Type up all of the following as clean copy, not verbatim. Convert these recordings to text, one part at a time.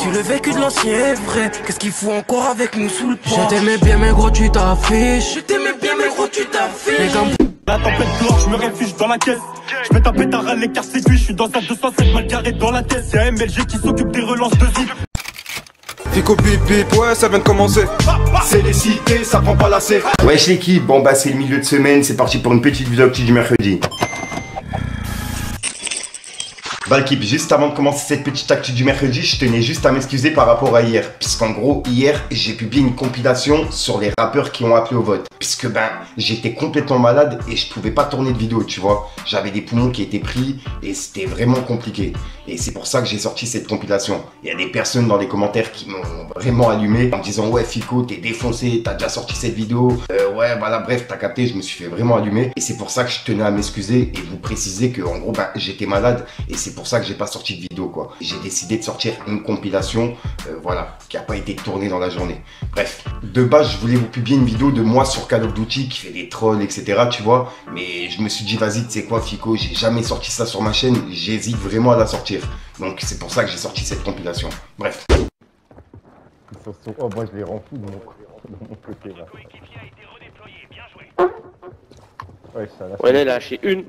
Si le vécu de l'ancien est vrai, qu'est-ce qu'il faut encore avec nous sous le pont? Je t'aimais bien mais gros tu t'affiches. Je t'aimais bien mais gros tu t'affiches. La tempête dehors, je me réfugie dans la caisse. Je vais taper ta râle, l'écart c'est cuit. Je suis dans un 207 mal garé dans la tête. C'est AMLG qui s'occupe des relances de zip. Fico bip bip, ouais ça vient de commencer. C'est les cités, ça prend pas la C. Wesh l'équipe, bon bah c'est le milieu de semaine, c'est parti pour une petite vidéo actu du mercredi. Bah l'équipe, juste avant de commencer cette petite actu du mercredi, je tenais juste à m'excuser par rapport à hier. Puisqu'en gros, hier, j'ai publié une compilation sur les rappeurs qui ont appelé au vote. Puisque ben, j'étais complètement malade et je pouvais pas tourner de vidéo, tu vois. J'avais des poumons qui étaient pris et c'était vraiment compliqué. Et c'est pour ça que j'ai sorti cette compilation. Il y a des personnes dans les commentaires qui m'ont vraiment allumé en me disant « Ouais Fico, t'es défoncé, t'as déjà sorti cette vidéo. Ouais, voilà, bref, t'as capté, je me suis fait vraiment allumer. » Et c'est pour ça que je tenais à m'excuser et vous préciser que en gros, ben, j'étais malade et c'est pour ça que j'ai pas sorti de vidéo, quoi. J'ai décidé de sortir une compilation, voilà, qui a pas été tournée dans la journée. Bref, de base, je voulais vous publier une vidéo de moi sur Call of Duty qui fait des trolls, etc., tu vois. Mais je me suis dit, vas-y, tu sais quoi, Fico, j'ai jamais sorti ça sur ma chaîne, j'hésite vraiment à la sortir. Donc c'est pour ça que j'ai sorti cette compilation. Bref. Oh, moi je les rends fous de mon côté là. Ouais, là, il a lâché une.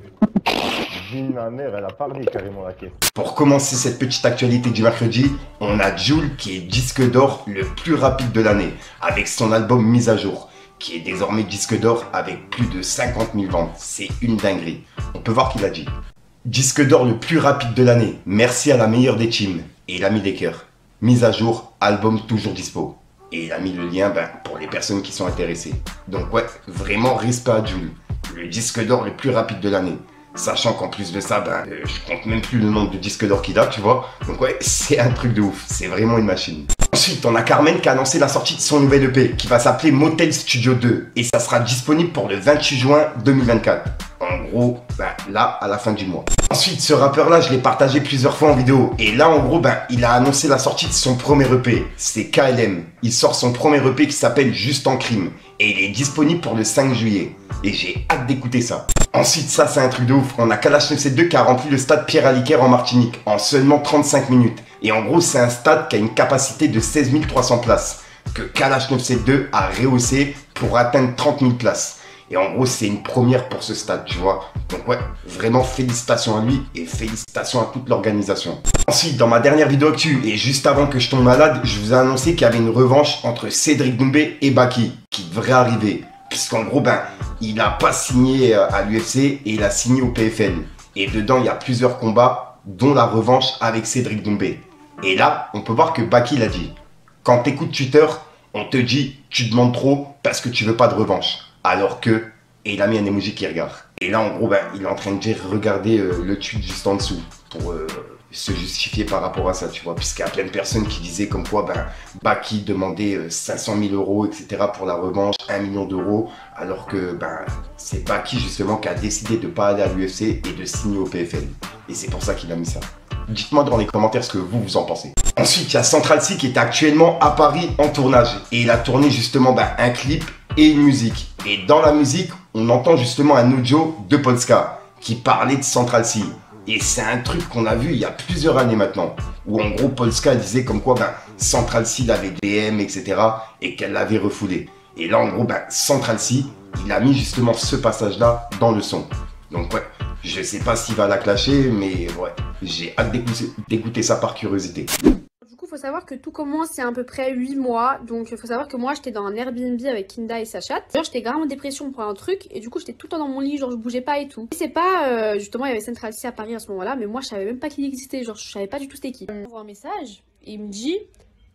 Ma mère, elle a parlé carrément la caisse. Pour commencer cette petite actualité du mercredi, on a Jul qui est disque d'or le plus rapide de l'année, avec son album Mise à jour, qui est désormais disque d'or avec plus de 50 000 ventes. C'est une dinguerie. On peut voir qu'il a dit. Disque d'or le plus rapide de l'année, merci à la meilleure des teams. Et il a mis des cœurs. Mise à jour, album toujours dispo. Et il a mis le lien pour les personnes qui sont intéressées. Donc ouais, vraiment respect à Jul. Le disque d'or le plus rapide de l'année. Sachant qu'en plus de ça, je compte même plus le nombre de disques d'or qu'il a, tu vois. Donc ouais, c'est un truc de ouf, c'est vraiment une machine. Ensuite, on a Carmen qui a annoncé la sortie de son nouvel EP, qui va s'appeler Motel Studio 2. Et ça sera disponible pour le 28 juin 2024. En gros, là, à la fin du mois. Ensuite, ce rappeur-là, je l'ai partagé plusieurs fois en vidéo. Et là, en gros, il a annoncé la sortie de son premier EP. C'est KLM. Il sort son premier EP qui s'appelle Juste en Crime. Et il est disponible pour le 5 juillet. Et j'ai hâte d'écouter ça. Ensuite, ça c'est un truc de ouf. On a Kalash 972 qui a rempli le stade Pierre Aliquer en Martinique en seulement 35 minutes. Et en gros, c'est un stade qui a une capacité de 16 300 places. Que Kalash 972 a rehaussé pour atteindre 30 000 places. Et en gros, c'est une première pour ce stade, tu vois. Donc ouais, vraiment félicitations à lui et félicitations à toute l'organisation. Ensuite, dans ma dernière vidéo actu, et juste avant que je tombe malade, je vous ai annoncé qu'il y avait une revanche entre Cédric Doumbé et Baki, qui devrait arriver. Puisqu'en gros, il n'a pas signé à l'UFC et il a signé au PFL. Et dedans, il y a plusieurs combats, dont la revanche avec Cédric Doumbé. Et là, on peut voir que Baki l'a dit. Quand t'écoutes Twitter, on te dit tu demandes trop parce que tu veux pas de revanche. Alors que, et il a mis un emoji qui regarde. Et là, en gros, il est en train de dire regardez le tweet juste en dessous pour se justifier par rapport à ça, tu vois. Puisqu'il y a plein de personnes qui disaient comme quoi Baki demandait 500 000 €, etc. pour la revanche, 1 million d'euros. Alors que c'est Baki justement qui a décidé de ne pas aller à l'UFC et de signer au PFL. Et c'est pour ça qu'il a mis ça. Dites-moi dans les commentaires ce que vous en pensez. Ensuite, il y a Central C qui est actuellement à Paris en tournage. Et il a tourné justement un clip et une musique. Et dans la musique, on entend justement un audio de Polska qui parlait de Central C. Et c'est un truc qu'on a vu il y a plusieurs années maintenant. Où en gros, Polska disait comme quoi Central C avait des DM, etc. et qu'elle l'avait refoulé. Et là, en gros, Central C, il a mis justement ce passage-là dans le son. Donc ouais, je sais pas s'il va la clasher, mais ouais, j'ai hâte d'écouter ça par curiosité. Du coup, faut savoir que tout commence il y a à peu près 8 mois. Donc, faut savoir que moi, j'étais dans un Airbnb avec Kinda et sa chatte. Genre, j'étais grave en dépression pour un truc. Et du coup, j'étais tout le temps dans mon lit. Genre, je bougeais pas et tout. Et c'est pas, justement, il y avait Central C à Paris à ce moment-là. Mais moi, je savais même pas qu'il existait. Genre, je savais pas du tout c'était qui. Il m'envoie un message. Et il me dit,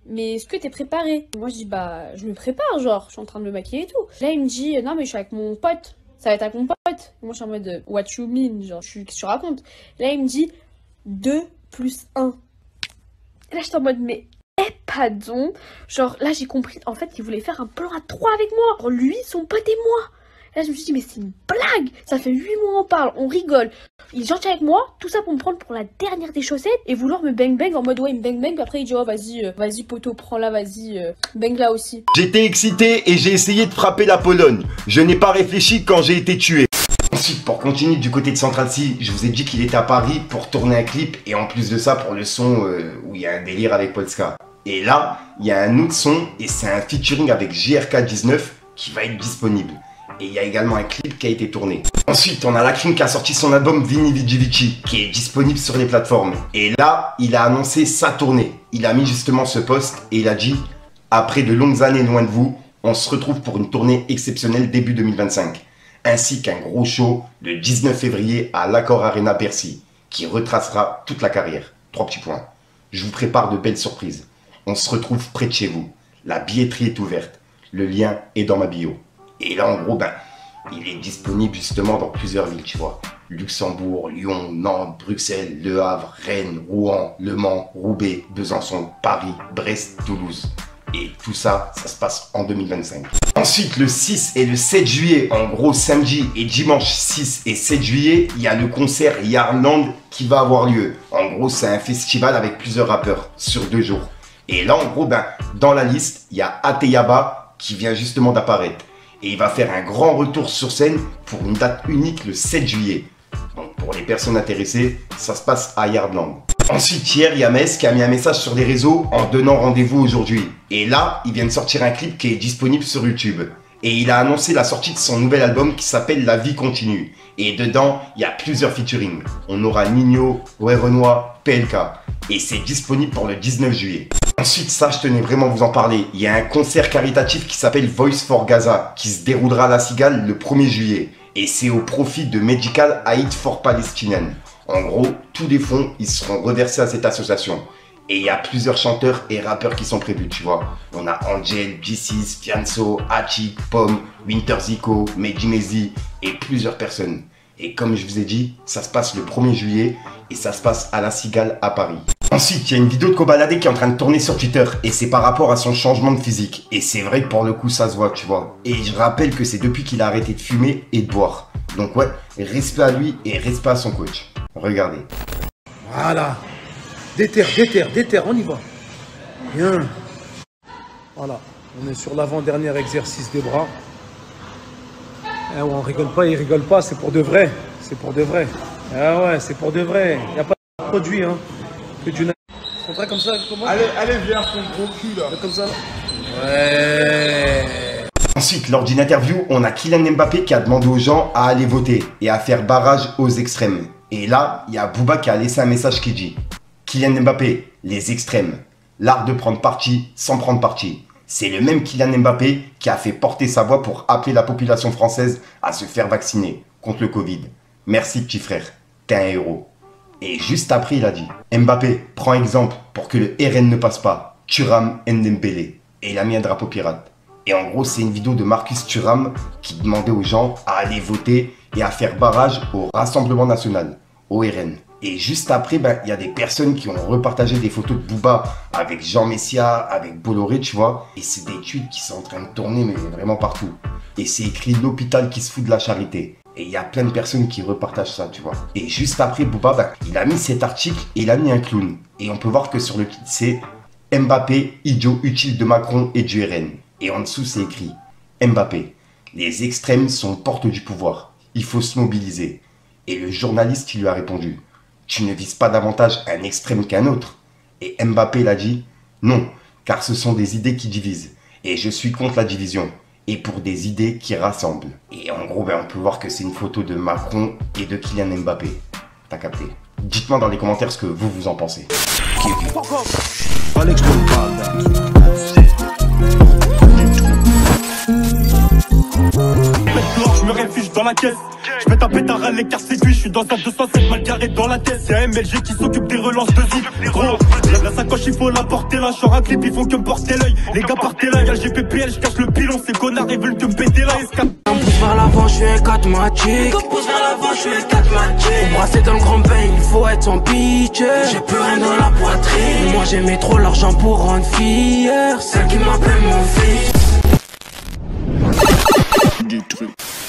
mais est-ce que t'es préparé? Moi, je dis, je me prépare. Genre, je suis en train de me maquiller et tout. Là, il me dit, non, mais je suis avec mon pote. Ça va être avec mon pote. Et moi, je suis en mode, what you mean? Genre, qu'est-ce que tu racontes? Là, il me dit, 2 + 1. Et là, j'étais en mode, mais pardon. Genre, là, j'ai compris, en fait, qu'il voulait faire un plan à 3 avec moi. Genre, lui, son pote et moi. Et là, je me suis dit, mais c'est une blague. Ça fait 8 mois on parle, on rigole. Il est gentil avec moi, tout ça pour me prendre pour la dernière des chaussettes et vouloir me bang en mode, ouais, il me bang. Puis après, il dit, oh, vas-y, poteau, prends-la, vas-y, bang là aussi. J'étais excité et j'ai essayé de frapper la Pologne. Je n'ai pas réfléchi quand j'ai été tué. Ensuite, pour continuer du côté de Central C, je vous ai dit qu'il était à Paris pour tourner un clip et en plus de ça, pour le son où il y a un délire avec Polska. Et là, il y a un autre son et c'est un featuring avec JRK19 qui va être disponible. Et il y a également un clip qui a été tourné. Ensuite, on a Lacrim qui a sorti son album Vini Vici Vici qui est disponible sur les plateformes. Et là, il a annoncé sa tournée. Il a mis justement ce post et il a dit « Après de longues années loin de vous, on se retrouve pour une tournée exceptionnelle début 2025. » Ainsi qu'un gros show le 19 février à l'Accor Arena Bercy qui retracera toute la carrière. 3 petits points. Je vous prépare de belles surprises. On se retrouve près de chez vous. La billetterie est ouverte. Le lien est dans ma bio. Et là, en gros, il est disponible justement dans plusieurs villes, tu vois. Luxembourg, Lyon, Nantes, Bruxelles, Le Havre, Rennes, Rouen, Le Mans, Roubaix, Besançon, Paris, Brest, Toulouse. Et tout ça, ça se passe en 2025. Ensuite, le 6 et le 7 juillet, en gros samedi et dimanche 6 et 7 juillet, il y a le concert Yardland qui va avoir lieu. En gros, c'est un festival avec plusieurs rappeurs sur 2 jours. Et là, en gros, dans la liste, il y a Ateyaba qui vient justement d'apparaître. Et il va faire un grand retour sur scène pour une date unique le 7 juillet. Donc pour les personnes intéressées, ça se passe à Yardland. Ensuite, hier, il y a Metz qui a mis un message sur les réseaux en donnant rendez-vous aujourd'hui. Et là, il vient de sortir un clip qui est disponible sur YouTube. Et il a annoncé la sortie de son nouvel album qui s'appelle La Vie Continue. Et dedans, il y a plusieurs featuring. On aura Nino, Ouais Renoir, PLK. Et c'est disponible pour le 19 juillet. Ensuite, ça, je tenais vraiment à vous en parler. Il y a un concert caritatif qui s'appelle Voice for Gaza qui se déroulera à La Cigale le 1er juillet. Et c'est au profit de Medical Aid for Palestinians. En gros, tous les fonds, ils seront reversés à cette association. Et il y a plusieurs chanteurs et rappeurs qui sont prévus, tu vois. On a Angel, G6, Fianso, Hachi, Pomme, Winter Zico, Mehdi Mezi et plusieurs personnes. Et comme je vous ai dit, ça se passe le 1er juillet et ça se passe à La Cigale à Paris. Ensuite, il y a une vidéo de Kobalade qui est en train de tourner sur Twitter et c'est par rapport à son changement de physique. Et c'est vrai que pour le coup, ça se voit, tu vois. Et je rappelle que c'est depuis qu'il a arrêté de fumer et de boire. Donc ouais, respect à lui et respect à son coach. Regardez. Voilà. Déterre, on y va. Bien. Voilà, on est sur l'avant-dernier exercice des bras. Eh ouais, on rigole pas, il rigole pas, c'est pour de vrai. C'est pour de vrai. Ah ouais, c'est pour de vrai. Il n'y a pas de produit, hein. Que tu n'as. Faudrait comme ça, comment? Allez, viens, ton gros cul là. Comme ça. Ouais. Ensuite, lors d'une interview, on a Kylian Mbappé qui a demandé aux gens à aller voter et à faire barrage aux extrêmes. Et là, il y a Booba qui a laissé un message qui dit « Kylian Mbappé, les extrêmes, l'art de prendre parti sans prendre parti. » C'est le même Kylian Mbappé qui a fait porter sa voix pour appeler la population française à se faire vacciner contre le Covid. Merci petit frère, t'es un héros. Et juste après, il a dit « Mbappé, prends exemple pour que le RN ne passe pas. Thuram Ndembélé. » Et il a mis un drapeau pirate. Et en gros, c'est une vidéo de Marcus Thuram qui demandait aux gens à aller voter et à faire barrage au Rassemblement National, au RN. Et juste après, il y a des personnes qui ont repartagé des photos de Booba avec Jean Messia, avec Bolloré, tu vois. Et c'est des tweets qui sont en train de tourner, mais vraiment partout. Et c'est écrit « L'hôpital qui se fout de la charité ». Et il y a plein de personnes qui repartagent ça, tu vois. Et juste après, Booba, il a mis cet article et il a mis un clown. Et on peut voir que sur le titre, c'est « Mbappé, idiot utile de Macron et du RN ». Et en dessous, c'est écrit « Mbappé, les extrêmes sont porte du pouvoir. Il faut se mobiliser. » Et le journaliste qui lui a répondu « Tu ne vises pas davantage un extrême qu'un autre ?» Et Mbappé l'a dit « Non, car ce sont des idées qui divisent. Et je suis contre la division. Et pour des idées qui rassemblent. » Et en gros, on peut voir que c'est une photo de Macron et de Kylian Mbappé. T'as capté? Dites-moi dans les commentaires ce que vous en pensez. Je me réfugie dans la caisse. Je mets un pétard à l'écart séduit. Je suis dans un 207 mal garé dans la tête. C'est un MLG qui s'occupe des relances de zip. Gros, la sacoche il faut la porter là. Je sors un clip, ils font que me porter l'œil. Les gars partez là, y'a le GPPL, je cache le pilon. Ces connards ils veulent que me péter là. On pousse vers l'avant, je suis un 4 matic. On pousse vers l'avant, je suis un 4 matic. Pour brasser dans le grand bain, il faut être sans pitcher. J'ai plus rien dans la poitrine. Moi j'ai mis trop l'argent pour rendre fier celle qui m'appelle mon fils.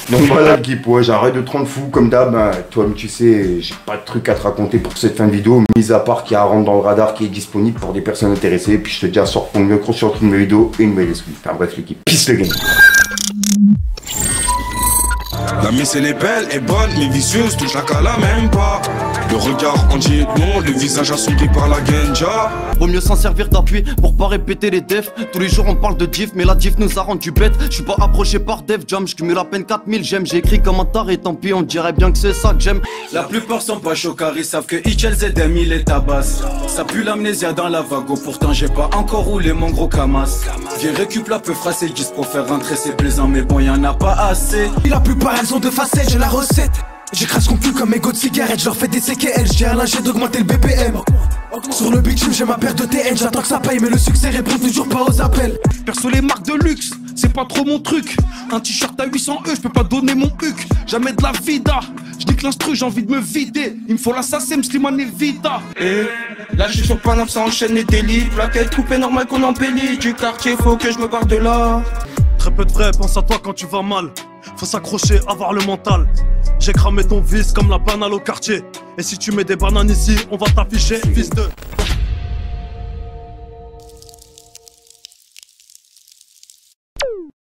Donc voilà le Guip, ouais, j'arrête de te rendre fou comme d'hab, toi tu sais, j'ai pas de truc à te raconter pour cette fin de vidéo, mis à part qu'il y a un rentre dans le radar qui est disponible pour des personnes intéressées, et puis je te dis à sort pour le micro sur une nouvelle vidéo et une nouvelle excuse. Enfin bref l'équipe, peace le game. La miss elle est belle et bonne, mais vicieuse, touche la cala même pas. Le regard en dit long, le visage assombri par la genja. Vaut mieux s'en servir d'appui pour pas répéter les defs. Tous les jours on parle de diff, mais la diff nous a rendu bête. Je suis pas approché par Def Jam, je cumule à peine 4000 j'aime. J'ai écrit comme un taré, tant pis, on dirait bien que c'est ça que j'aime. La plupart sont pas chauds car ils savent que Hitchel ZM il est tabasse. Ça pue l'amnésia dans la vago, pourtant j'ai pas encore roulé mon gros camas. Viens récup la peu frassée, 10 pour faire rentrer c'est plaisant mais bon y'en a pas assez. La plupart elles ont deux facettes, j'ai la recette. J'écrase qu'on pue comme mégot de cigarette, je leur fais des CKL, j'ai un lâcher d'augmenter le BPM. Sur le bitume j'ai ma paire de TN, j'attends que ça paye mais le succès répond toujours pas aux appels. Perso les marques de luxe, c'est pas trop mon truc. Un t-shirt à 800 je peux pas donner mon huc. Jamais de la vida, je dis que l'instru j'ai envie de me vider. Il me faut l'assassin, Slimane et Vita. Et là je suis sur Paname, ça enchaîne les délits. Plaquette coupée normale qu'on embellit. Du quartier faut que je me barre de là. Très peu de vrai, pense à toi quand tu vas mal. Faut s'accrocher, avoir le mental. J'ai cramé ton vice comme la banane au quartier. Et si tu mets des bananes ici, on va t'afficher, fils de...